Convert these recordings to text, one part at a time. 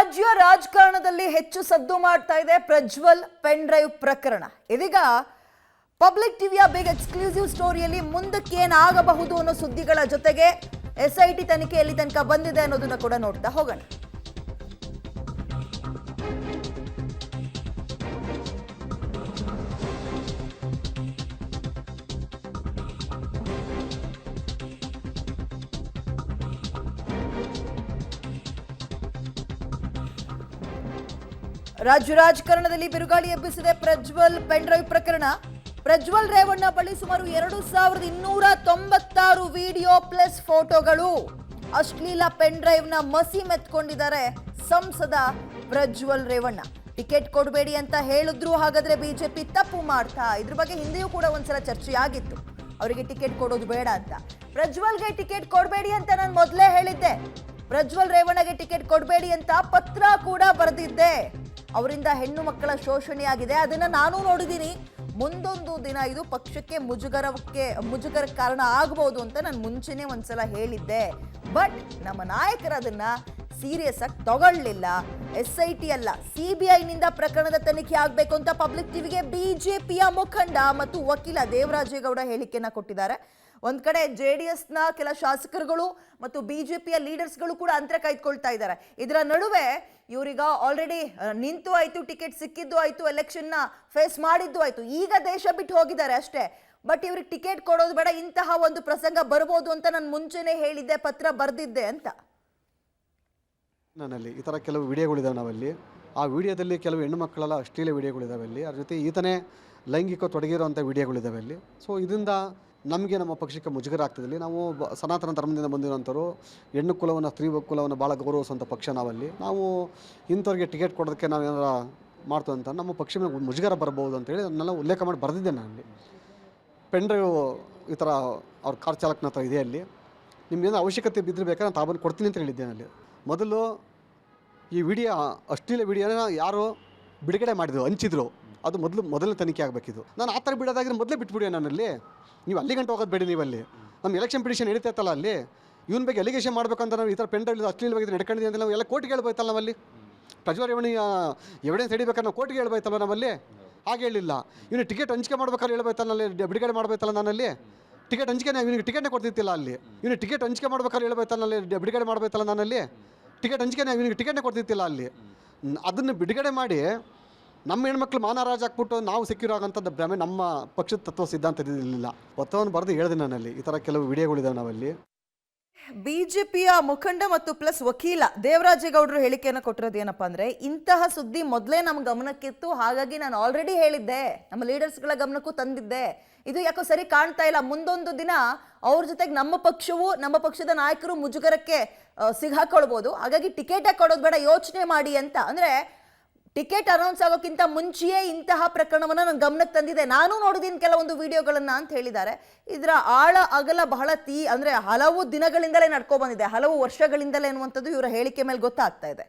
ರಾಜ್ಯ ರಾಜಕಾರಣದಲ್ಲಿ ಹೆಚ್ಚು ಸದ್ದು ಮಾಡ್ತಾ ಇದೆ ಪ್ರಜ್ವಲ್ ಪೆನ್ ಡ್ರೈವ್ ಪ್ರಕರಣ. ಇದೀಗ ಪಬ್ಲಿಕ್ ಟಿವಿಯ ಬಿಗ್ ಎಕ್ಸ್ಕ್ಲೂಸಿವ್ ಸ್ಟೋರಿಯಲ್ಲಿ ಮುಂದಕ್ಕೆ ಏನಾಗಬಹುದು ಅನ್ನೋ ಸುದ್ದಿಗಳ ಜೊತೆಗೆ SIT ತನಿಖೆ ಎಲ್ಲಿ ತನಕ ಬಂದಿದೆ ಅನ್ನೋದನ್ನ ಕೂಡ ನೋಡ್ತಾ ಹೋಗೋಣ. ರಾಜ್ಯ ರಾಜಕಾರಣದಲ್ಲಿ ಬಿರುಗಾಳಿ ಎಬ್ಬಿಸಿದೆ ಪ್ರಜ್ವಲ್ ಪೆನ್ ಡ್ರೈವ್ ಪ್ರಕರಣ. ಪ್ರಜ್ವಲ್ ರೇವಣ್ಣ ಬಳಿ ಸುಮಾರು 2296 ವಿಡಿಯೋ ಪ್ಲಸ್ ಫೋಟೋಗಳು. ಅಶ್ಲೀಲ ಪೆನ್ ಡ್ರೈವ್ ನ ಮಸಿ ಮೆತ್ಕೊಂಡಿದ್ದಾರೆ ಸಂಸದ ಪ್ರಜ್ವಲ್ ರೇವಣ್ಣ. ಟಿಕೆಟ್ ಕೊಡಬೇಡಿ ಅಂತ ಹೇಳಿದ್ರು, ಹಾಗಾದ್ರೆ ಬಿಜೆಪಿ ತಪ್ಪು ಮಾಡ್ತಾ? ಇದ್ರ ಬಗ್ಗೆ ಹಿಂದೆಯೂ ಕೂಡ ಒಂದ್ಸಲ ಚರ್ಚೆ ಆಗಿತ್ತು, ಅವರಿಗೆ ಟಿಕೆಟ್ ಕೊಡೋದು ಬೇಡ ಅಂತ. ಪ್ರಜ್ವಲ್ಗೆ ಟಿಕೆಟ್ ಕೊಡಬೇಡಿ ಅಂತ ನಾನು ಮೊದಲೇ ಹೇಳಿದ್ದೆ. ಪ್ರಜ್ವಲ್ ರೇವಣ್ಣಗೆ ಟಿಕೆಟ್ ಕೊಡಬೇಡಿ ಅಂತ ಪತ್ರ ಕೂಡ ಬರೆದಿದ್ದೆ. ಅವರಿಂದ ಹೆಣ್ಣು ಮಕ್ಕಳ ಶೋಷಣೆ ಆಗಿದೆ, ಅದನ್ನ ನಾನು ನೋಡಿದ್ದೀನಿ. ಮುಂದೊಂದು ದಿನ ಇದು ಪಕ್ಷಕ್ಕೆ ಮುಜುಗರ ಕಾರಣ ಆಗಬಹುದು ಅಂತ ನಾನು ಮುಂಚೆನೆ ಒಂದ್ಸಲ ಹೇಳಿದ್ದೆ. ಬಟ್ ನಮ್ಮ ನಾಯಕರು ಅದನ್ನ ಸೀರಿಯಸ್ ಆಗಿ ತಗೊಳ್ಳಿಲ್ಲ. SIT ಅಲ್ಲ, CBI ನಿಂದ ಪ್ರಕರಣದ ತನಿಖೆ ಆಗಬೇಕು ಅಂತ ಪಬ್ಲಿಕ್ ಟಿವಿಗೆ ಬಿಜೆಪಿಯ ಮುಖಂಡ ಮತ್ತು ವಕೀಲ ದೇವರಾಜೇಗೌಡ ಹೇಳಿಕೆಯನ್ನ ಕೊಟ್ಟಿದ್ದಾರೆ. ಒಂದ್ ಕಡೆ JDS ನ ಕೆಲ ಶಾಸಕರುಗಳು ಮತ್ತು ಬಿಜೆಪಿಯ ಲೀಡರ್ಸ್ಗಳು ಕೂಡ ಅಂತರ ಕಾಯ್ದುಕೊಳ್ತಾ ಇದ್ದಾರೆ. ಇದರ ನಡುವೆ ಇವರೀಗ ಆಲ್ರೆಡಿ ನಿಂತು ಆಯ್ತು, ಟಿಕೆಟ್ ಸಿಕ್ಕಿದ್ದು ಆಯ್ತು, ಎಲೆಕ್ಷನ್ ನ ಫೇಸ್ ಮಾಡಿದ್ದು ಆಯ್ತು, ಈಗ ದೇಶ ಬಿಟ್ಟು ಹೋಗಿದ್ದಾರೆ ಅಷ್ಟೇ. ಬಟ್ ಇವ್ರಿಗೆ ಟಿಕೆಟ್ ಕೊಡೋದು ಬೇಡ, ಇಂತಹ ಒಂದು ಪ್ರಸಂಗ ಬರ್ಬೋದು ಅಂತ ನಾನು ಮುಂಚೆನೆ ಹೇಳಿದ್ದೆ, ಪತ್ರ ಬರ್ದಿದ್ದೆ ಅಂತ. ನನ್ನಲ್ಲಿ ಈ ಥರ ಕೆಲವು ವಿಡಿಯೋಗಳಿದಾವೆ ನಾವಲ್ಲಿ. ಆ ವಿಡಿಯೋದಲ್ಲಿ ಕೆಲವು ಹೆಣ್ಣು ಮಕ್ಕಳೆಲ್ಲ ಅಶ್ಲೀಲ ವಿಡಿಯೋಗಳಿದಾವೆ ಅಲ್ಲಿ. ಅದ್ರ ಜೊತೆ ಈತನೇ ಲೈಂಗಿಕ ತೊಡಗಿರೋಂಥ ವಿಡಿಯೋಗಳಿದಾವೆ ಅಲ್ಲಿ. ಸೊ ಇದರಿಂದ ನಮಗೆ ನಮ್ಮ ಪಕ್ಷಕ್ಕೆ ಮುಜುಗರ ಆಗ್ತದಲ್ಲಿ. ನಾವು ಸನಾತನ ಧರ್ಮದಿಂದ ಬಂದಿರೋಂಥವ್ರು, ಹೆಣ್ಣು ಕುಲವನ್ನು ಸ್ತ್ರೀ ಕುಲವನ್ನು ಭಾಳ ಗೌರವಿಸುವಂಥ ಪಕ್ಷ ನಾವಲ್ಲಿ. ನಾವು ಇಂಥವ್ರಿಗೆ ಟಿಕೆಟ್ ಕೊಡೋದಕ್ಕೆ ನಾವೇನಾರ ಮಾಡ್ತೀವಿ ಅಂತ ನಮ್ಮ ಪಕ್ಷ ಮೇಲೆ ಮುಜುಗರ ಬರ್ಬೋದು ಅಂತೇಳಿ ಅದನ್ನೆಲ್ಲ ಉಲ್ಲೇಖ ಮಾಡಿ ಬರೆದಿದ್ದೆ ನಾನು ಅಲ್ಲಿ. ಪೆನ್ ಡ್ರೈವ್ ಈ ಥರ ಅವ್ರ ಕಾರ್ ಚಾಲಕನ ಹತ್ರ ಇದೆ ಅಲ್ಲಿ. ನಿಮ್ಗೇನೋ ಅವಶ್ಯಕತೆ ಬಿದ್ದರೆ ಬೇಕಾದ್ರೆ ನಾನು ತಾಬಂದು ಕೊಡ್ತೀನಿ ಅಂತ ಹೇಳಿದ್ದೇನೆ ಅಲ್ಲಿ. ಮೊದಲು ಈ ವಿಡಿಯೋ ಅಶ್ಲೀಲ ವಿಡಿಯೋನ ಯಾರು ಬಿಡುಗಡೆ ಮಾಡಿದ್ರು, ಹಂಚಿದ್ರು, ಅದು ಮೊದಲನೇ ತನಿಖೆ ಆಗಬೇಕಿದು. ನಾನು ಆ ಥರ ಬಿಡೋದಾಗಿದ್ರೆ ಮೊದಲೇ ಬಿಟ್ಬಿಡಿ. ನನ್ನಲ್ಲಿ ನೀವು ಅಲ್ಲಿ ಗಂಟೆ ಹೋಗೋದು ಬೇಡಿ. ನೀವಲ್ಲಿ ನಮ್ಮ ಎಲೆಕ್ಷನ್ ಪಿಟಿಷನ್ ನಡೀತೈತಲ್ಲ, ಅಲ್ಲಿ ಇವನ ಬಗ್ಗೆ ಎಲಿಗೇಷನ್ ಮಾಡಬೇಕಂತ ನಾವು ಈ ಥರ ಪೆನ್ ಡ್ರೈವ್ ಅಶ್ಲೀಲವಾಗಿ ನಡ್ಕೊಂಡಿದ್ದೀವಿ ಅಂತ ನಾವು ಎಲ್ಲ ಕೋರ್ಟಿಗೆ ಹೇಳ್ಬೋಯ್ತಲ್ಲ ನಾವಲ್ಲಿ. ಪ್ರಜ್ವಲ್ ರೇವಣ್ಣ ಎವಿಡೆನ್ಸ್ ಹಿಡಿಬೇಕಾದ್ರೆ ನಾವು ಕೋರ್ಟಿಗೆ ಹೇಳ್ಬೋಯ್ತಲ್ಲ ನಾವಲ್ಲಿ. ಹಾಗೆ ಹೇಳಿಲ್ಲ. ಇವನು ಟಿಕೆಟ್ ಹಂಚಿಕೆ ಮಾಡ್ಬೇಕಾದ್ರೆ ಹೇಳ್ಬೋಯ್ತಲ್ಲ, ನಲ್ಲಿ ಬಿಡುಗಡೆ ಮಾಡ್ಬೋಯ್ತಲ್ಲ ನಾನಲ್ಲಿ. ಟಿಕೆಟ್ ಹಂಚಿಕೆ ಇವನಿಗೆ ಟಿಕೆಟ್ನೇ ಕೊಡ್ತಿತ್ತಿಲ್ಲ ಅಲ್ಲಿ. ಇವನು ಟಿಕೆಟ್ ಹಂಚಿಕೆ ಮಾಡ್ಬೇಕಾದ್ರೆ ಹೇಳ್ಬೋಯ್ತಲ್ಲ, ನಲ್ಲಿ ಬಿಡುಗಡೆ ಮಾಡ್ಬೋಯ್ತಲ್ಲ ನಾನಲ್ಲಿ. ಟಿಕೆಟ್ ಹಂಚಿಕೆ ಇವನಿಗೆ ಟಿಕೆಟ್ನೇ ಕೊಡ್ತಿತ್ತಿಲ್ಲ ಅಲ್ಲಿ. ಅದನ್ನು ಬಿಡುಗಡೆ ಮಾಡಿ ನಮ್ಮ ಹೆಣ್ಮಕ್ಳು ಮಾನರಾಜ್ ಹಾಕ್ಬಿಟ್ಟು ನಾವು ಸೆಕ್ಯೂರ್ ಆಗೋಂಥದ್ದು ಭ್ರಮೆ ನಮ್ಮ ಪಕ್ಷದ ತತ್ವ ಸಿದ್ಧಾಂತ ಇರಲಿಲ್ಲ. ಪತ್ರವನ್ನು ಬರೆದು ಹೇಳಿದೆ ನಾನಲ್ಲಿ. ಈ ಥರ ಕೆಲವು ವಿಡಿಯೋಗಳಿದಾವೆ ನಾವಲ್ಲಿ. ಬಿಜೆಪಿಯ ಮುಖಂಡ ಮತ್ತು ಪ್ಲಸ್ ವಕೀಲ ದೇವರಾಜೇಗೌಡರು ಹೇಳಿಕೆಯನ್ನು ಕೊಟ್ಟಿರೋದು ಏನಪ್ಪಾ ಅಂದ್ರೆ, ಇಂತಹ ಸುದ್ದಿ ಮೊದಲೇ ನಮ್ಮ ಗಮನಕ್ಕಿತ್ತು, ಹಾಗಾಗಿ ನಾನು ಆಲ್ರೆಡಿ ಹೇಳಿದ್ದೆ, ನಮ್ಮ ಲೀಡರ್ಸ್ಗಳ ಗಮನಕ್ಕೂ ತಂದಿದ್ದೆ. ಇದು ಯಾಕೋ ಸರಿ ಕಾಣ್ತಾ ಇಲ್ಲ. ಮುಂದೊಂದು ದಿನ ಅವ್ರ ಜೊತೆಗೆ ನಮ್ಮ ಪಕ್ಷವು, ನಮ್ಮ ಪಕ್ಷದ ನಾಯಕರು ಮುಜುಗರಕ್ಕೆ ಸಿಗಾಕೊಳ್ಬೋದು. ಹಾಗಾಗಿ ಟಿಕೆಟ್ ಕೊಡೋದು ಬೇಡ, ಯೋಚನೆ ಮಾಡಿ ಅಂತ. ಅಂದ್ರೆ ಟಿಕೆಟ್ ಅನೌನ್ಸ್ ಆಗೋಕ್ಕಿಂತ ಮುಂಚೆಯೇ ಇಂತಹ ಪ್ರಕರಣವನ್ನು ನಾನು ಗಮನಕ್ಕೆ ತಂದಿದೆ, ನಾನು ನೋಡಿದ್ದೀನಿ ಕೆಲವೊಂದು ವಿಡಿಯೋಗಳನ್ನ ಅಂತ ಹೇಳಿದ್ದಾರೆ. ಇದರ ಆಳ ಅಗಲ ಬಹಳ ಅಂದ್ರೆ ಹಲವು ದಿನಗಳಿಂದಲೇ ನಡ್ಕೊ ಬಂದಿದೆ, ಹಲವು ವರ್ಷಗಳಿಂದಲೇ ಅನ್ನುವಂಥದ್ದು ಇವರ ಹೇಳಿಕೆ ಮೇಲೆ ಗೊತ್ತಾಗ್ತಾ ಇದೆ.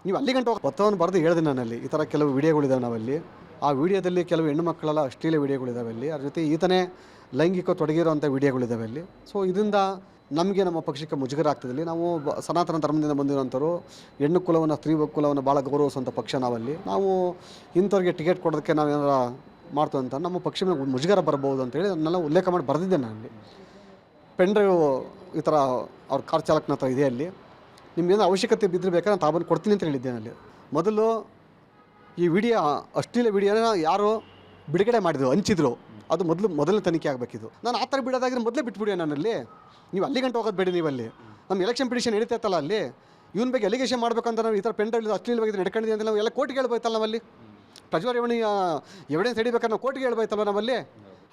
ನೀವು ಅಲ್ಲಿ ಗಂಟೆ ಪತ್ರವನ್ನು ಬರೆದು ಹೇಳಿದೆ ನಾನಲ್ಲಿ. ಈ ಥರ ಕೆಲವು ವಿಡಿಯೋಗಳಿದಾವೆ ನಾವಲ್ಲಿ. ಆ ವಿಡಿಯೋದಲ್ಲಿ ಕೆಲವು ಹೆಣ್ಣು ಮಕ್ಕಳೆಲ್ಲ ಅಶ್ಲೀಲ ವಿಡಿಯೋಗಳಿದಾವೆ ಅಲ್ಲಿ. ಅದ್ರ ಜೊತೆ ಈತನೇ ಲೈಂಗಿಕ ತೊಡಗಿರೋಂಥ ವಿಡಿಯೋಗಳಿದಾವೆ ಅಲ್ಲಿ. ಸೊ ಇದರಿಂದ ನಮಗೆ ನಮ್ಮ ಪಕ್ಷಕ್ಕೆ ಮುಜುಗರ ಆಗ್ತದಲ್ಲಿ. ನಾವು ಸನಾತನ ಧರ್ಮದಿಂದ ಬಂದಿರೋಂಥವ್ರು, ಹೆಣ್ಣು ಕುಲವನ್ನು ಸ್ತ್ರೀ ಕುಲವನ್ನು ಭಾಳ ಗೌರವಿಸುವಂಥ ಪಕ್ಷ ನಾವಲ್ಲಿ. ನಾವು ಇಂಥವ್ರಿಗೆ ಟಿಕೆಟ್ ಕೊಡೋದಕ್ಕೆ ನಾವೇನಾರ ಮಾಡ್ತೀವಿ ಅಂತ ನಮ್ಮ ಪಕ್ಷ ಮೇಲೆ ಮುಜುಗರ ಬರ್ಬೋದು ಅಂತೇಳಿ ಅದನ್ನೆಲ್ಲ ಉಲ್ಲೇಖ ಮಾಡಿ ಬರೆದಿದ್ದೆ ನಾನು ಅಲ್ಲಿ. ಪೆನ್ ಡ್ರೈವ್ ಈ ಥರ ಅವ್ರ ಕಾರ್ ಚಾಲಕನ ಹತ್ರ ಇದೆ ಅಲ್ಲಿ. ನಿಮ್ಗೇನೋ ಅವಶ್ಯಕತೆ ಬಿದ್ದರೆ ಬೇಕಾದ್ರೆ ನಾನು ತಾಬಂದು ಕೊಡ್ತೀನಿ ಅಂತ ಹೇಳಿದ್ದೇನೆ ಅಲ್ಲಿ. ಮೊದಲು ಈ ವಿಡಿಯೋ ಅಶ್ಲೀಲ ವಿಡಿಯೋನ ಯಾರು ಬಿಡುಗಡೆ ಮಾಡಿದ್ರು, ಹಂಚಿದ್ರು, ಅದು ಮೊದಲನೇ ತನಿಖೆ ಆಗಬೇಕಿದು. ನಾನು ಆ ಥರ ಬಿಡೋದಾಗಿದ್ರೆ ಮೊದಲೇ ಬಿಟ್ಬಿಡಿ. ನನ್ನಲ್ಲಿ ನೀವು ಅಲ್ಲಿ ಗಂಟೆ ಹೋಗೋದು ಬೇಡಿ. ನೀವಲ್ಲಿ ನಮ್ಮ ಎಲೆಕ್ಷನ್ ಪಿಟಿಷನ್ ನಡೀತೈತಲ್ಲ, ಅಲ್ಲಿ ಇವನ ಬಗ್ಗೆ ಎಲಿಗೇಷನ್ ಮಾಡಬೇಕಂತ ನಾವು ಈ ಥರ ಪೆನ್ ಡ್ರೈವ್ ಅಶ್ಲೀಲವಾಗಿ ನಡ್ಕೊಂಡಿದ್ದೀವಿ ಅಂತ ನಾವು ಎಲ್ಲ ಕೋರ್ಟಿಗೆ ಹೇಳ್ಬೋಯ್ತಲ್ಲ ನಾವಲ್ಲಿ. ಪ್ರಜ್ವಲ್ ರೇವಣ್ಣ ಎವಿಡೆನ್ಸ್ ಹಿಡಿಬೇಕಾದ್ರೆ ನಾವು ಕೋರ್ಟಿಗೆ ಹೇಳ್ಬೋಯ್ತಲ್ಲ ನಾವಲ್ಲಿ.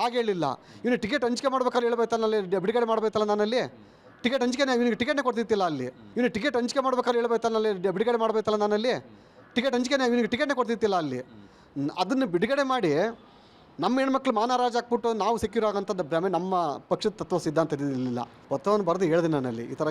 ಹಾಗೆ ಹೇಳಿಲ್ಲ. ಇವನು ಟಿಕೆಟ್ ಹಂಚಿಕೆ ಮಾಡ್ಬೇಕಾದ್ರೆ ಹೇಳ್ಬೋಯ್ತಲ್ಲ, ನಲ್ಲಿ ಬಿಡುಗಡೆ ಮಾಡ್ಬೋಯ್ತಲ್ಲ ನಾನಲ್ಲಿ. ಟಿಕೆಟ್ ಹಂಚಿಕೆ ಇವನಿಗೆ ಟಿಕೆಟ್ನೇ ಕೊಡ್ತಿತ್ತಿಲ್ಲ ಅಲ್ಲಿ. ಇವನು ಟಿಕೆಟ್ ಹಂಚಿಕೆ ಮಾಡ್ಬೇಕಾದ್ರೆ ಹೇಳ್ಬೋಯ್ತಲ್ಲ, ನಲ್ಲಿ ಬಿಡುಗಡೆ ಮಾಡ್ಬೋಯ್ತಲ್ಲ ನಾನಲ್ಲಿ. ಟಿಕೆಟ್ ಹಂಚಿಕೆ ಇವನಿಗೆ ಟಿಕೆಟ್ನೇ ಕೊಡ್ತಿತ್ತಿಲ್ಲ ಅಲ್ಲಿ. ಅದನ್ನು ಬಿಡುಗಡೆ ಮಾಡಿ ನಮ್ಮ ಹೆಣ್ಮಕ್ಳು ಮಾನರಾಜ್ ಹಾಕ್ಬಿಟ್ಟು ನಾವು ಸೆಕ್ಯೂರ್ ಆಗೋಂಥದ್ದು ಭ್ರಮೆ ನಮ್ಮ ಪಕ್ಷದ ತತ್ವ ಸಿದ್ಧಾಂತ ಇರಲಿಲ್ಲ. ಪತ್ರವನ್ನು ಬರೆದು ಹೇಳಿದೆ ನಾನಲ್ಲಿ. ಈ ಥರ